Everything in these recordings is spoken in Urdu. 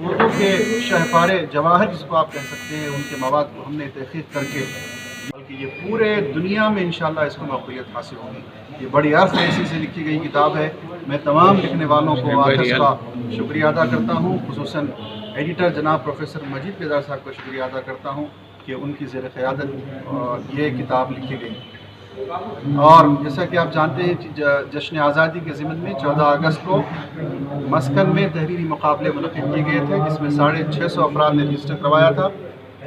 اردو کے شہپارے جواہر جس کو آپ کہہ سکتے ہیں، ان کے مواد کو ہم نے تحقیق کر کے، بلکہ یہ پورے دنیا میں انشاءاللہ اس کو مقبولیت حاصل ہوگی۔ یہ بڑی عرص عرصے سے لکھی گئی کتاب ہے۔ میں تمام لکھنے والوں کو آتھرز کا شکریہ ادا کرتا ہوں، خصوصاً ایڈیٹر جناب پروفیسر مجید بیدار صاحب کا شکریہ ادا کرتا ہوں کہ ان کی زیر قیادت یہ کتاب لکھی گئی۔ اور جیسا کہ آپ جانتے ہیں جشن آزادی کے ضمن میں 14 اگست کو مسکن میں تحریری مقابلے منعقد کیے گئے تھے، جس میں 650 افراد نے رجسٹر کروایا تھا۔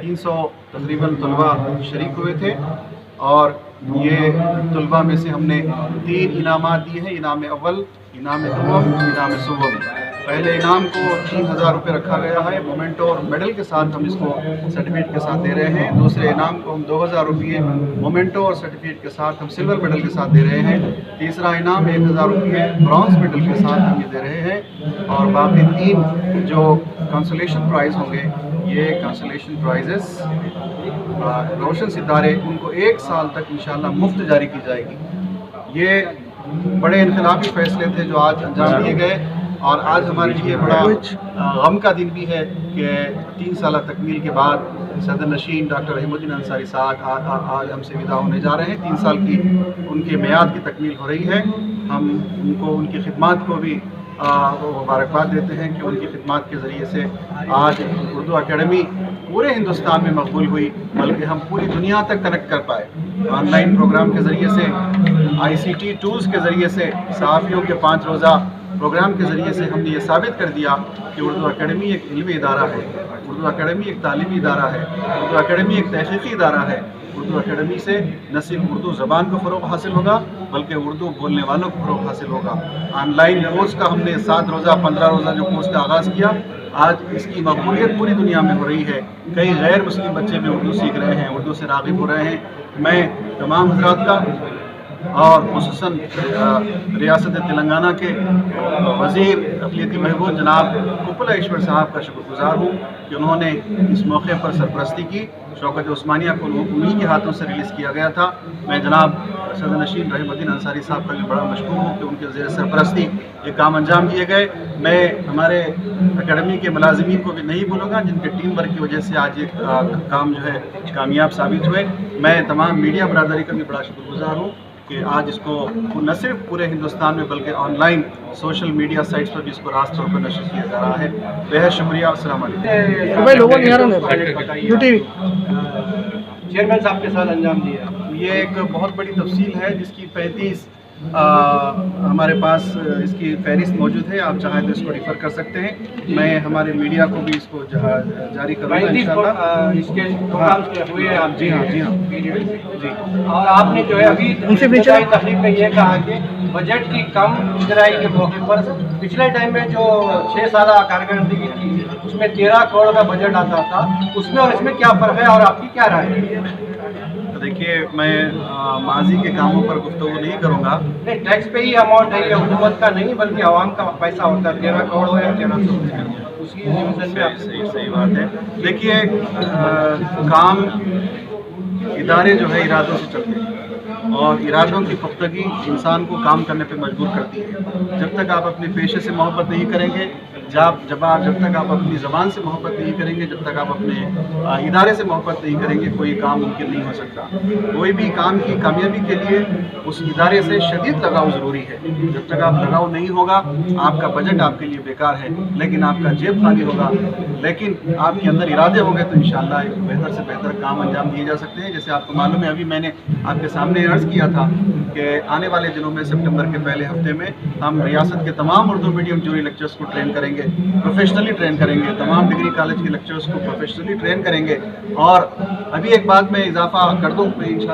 300 تقریباً طلباء شریک ہوئے تھے، اور یہ طلباء میں سے ہم نے 3 انعامات دیے ہیں: انعام اول، انعام دوم، انعام سوم۔ پہلے انعام کو 3000 روپے رکھا گیا ہے، مومنٹو اور میڈل کے ساتھ ہم اس کو سرٹیفکیٹ کے ساتھ دے رہے ہیں۔ دوسرے انعام کو ہم 2000 روپے مومنٹو اور سرٹیفکیٹ کے ساتھ ہم سلور میڈل کے ساتھ دے رہے ہیں۔ تیسرا انعام 1000 روپے برانز میڈل کے ساتھ ہم یہ دے رہے ہیں، اور باقی 3 جو کنسولیشن پرائز ہوں گے، یہ کنسولیشن پرائزز روشن ستارے، ان کو 1 سال تک انشاءاللہ مفت جاری کی جائے گی۔ یہ بڑے انقلابی فیصلے تھے جو آج انجام دیے گئے، اور آج ہمارے لیے بڑا غم کا دن بھی ہے کہ 3 سالہ تکمیل کے بعد صدر نشین ڈاکٹر رحیم الدین انصاری صاحب آج ہم سے ودا ہونے جا رہے ہیں۔ 3 سال کی ان کے میعاد کی تکمیل ہو رہی ہے۔ ہم ان کو ان کی خدمات کو بھی مبارکباد دیتے ہیں کہ ان کی خدمات کے ذریعے سے آج اردو اکیڈمی پورے ہندوستان میں مقبول ہوئی، بلکہ ہم پوری دنیا تک کنیکٹ کر پائے۔ آن لائن پروگرام کے ذریعے سے، ICT ٹولز کے ذریعے سے، صحافیوں کے 5 روزہ پروگرام کے ذریعے سے ہم نے یہ ثابت کر دیا کہ اردو اکیڈمی ایک علمی ادارہ ہے، اردو اکیڈمی ایک تعلیمی ادارہ ہے، اردو اکیڈمی ایک تحقیقی ادارہ ہے۔ اردو اکیڈمی سے نہ صرف اردو زبان کو فروغ حاصل ہوگا، بلکہ اردو بولنے والوں کو فروغ حاصل ہوگا۔ آن لائن کورس کا ہم نے 7 روزہ 15 روزہ جو کورس کا آغاز کیا، آج اس کی مقبولیت پوری دنیا میں ہو رہی ہے۔ کئی غیر مسلم بچے بھی اردو سیکھ رہے ہیں، اردو سے راغب ہو رہے ہیں۔ میں تمام حضرات کا، اور خصوصاً ریاست تلنگانہ کے وزیر اقلیتی بہبود جناب کپلا ایشور صاحب کا شکر گزار ہوں کہ انہوں نے اس موقع پر سرپرستی کی۔ شوکت عثمانیہ کو انہی کے ہاتھوں سے ریلیز کیا گیا تھا۔ میں جناب صدر نشین رحیم الدین انصاری صاحب کا بھی بڑا مشکور ہوں کہ ان کے زیر سرپرستی یہ کام انجام دیے گئے۔ میں ہمارے اکیڈمی کے ملازمین کو بھی نہیں بھولوں گا، جن کے ٹیم ورک کی وجہ سے آج یہ کام جو ہے کامیاب ثابت ہوئے۔ میں تمام میڈیا برادری کا بھی بڑا شکر گزار ہوں کہ آج اس کو نہ صرف پورے ہندوستان میں بلکہ online social media sites پر بھی اس کو راست طور پر نشر کیا جا رہا ہے۔ بہت شکریہ، السلام علیکم۔ چیئرمین صاحب کے ساتھ انجام دیا، یہ ایک بہت بڑی تفصیل ہے جس کی 35 ہمارے پاس اس کی فہرست موجود ہے، آپ چاہیں تو اس کو ریفر کر سکتے ہیں۔ میں ہمارے میڈیا کو بھی اس کو جاری کروں گا انشاءاللہ۔ اس کے پروگرامز کے ہوئے آپ جی ہاں جی۔ اور آپ نے جو ہے ابھی ابتدائی تقریب میں یہ کہا کہ بجٹ کی کم اجرائی کے موقع پر پچھلے ٹائم میں جو 6 سالہ کارکردگی تھی اس میں 13 کروڑ کا بجٹ آتا تھا، اس میں اور اس میں کیا فرق ہے اور آپ کی کیا رائے ہے؟ دیکھیے، میں ماضی کے کاموں پر گفتگو نہیں کروں گا۔ نہیں، ٹیکس پہ ہی اماؤنٹ ہے، یہ حکومت کا نہیں بلکہ عوام کا پیسہ ہوتا ہے۔ 13 کروڑ ہو یا 1300 اس کی ڈویژن میں آپ صحیح بات ہے۔ دیکھیے، کام ادارے جو ہے ارادوں سے چلتے ہیں، اور ارادوں کی پختگی انسان کو کام کرنے پہ مجبور کرتی ہے۔ جب تک آپ اپنے پیشے سے محبت نہیں کریں گے، جب تک آپ اپنی زبان سے محبت نہیں کریں گے، جب تک آپ اپنے ادارے سے محبت نہیں کریں گے، کوئی کام ممکن نہیں ہو سکتا۔ کوئی بھی کام کی کامیابی کے لیے اس ادارے سے شدید لگاؤ ضروری ہے۔ جب تک آپ لگاؤ نہیں ہوگا، آپ کا بجٹ آپ کے لیے بیکار ہے، لیکن آپ کا جیب خالی ہوگا۔ لیکن آپ کے اندر ارادے ہو گئے تو انشاءاللہ ایک بہتر سے بہتر کام انجام دیے جا سکتے ہیں۔ جیسے آپ کو معلوم ہے، ابھی میں نے آپ کے سامنے عرض کیا تھا کہ آنے والے دنوں میں سپٹمبر کے پہلے ہفتے میں ہم ریاست کے تمام اردو میڈیم جوری لیکچرز کو ٹرین کریں گے، پروفیشنلی ٹرین کریں گے، تمام ڈگری کالج کے لیکچرز کو پروفیشنلی ٹرین کریں گے۔ اور ابھی ایک بات میں اضافہ کر دوں، انشاءاللہ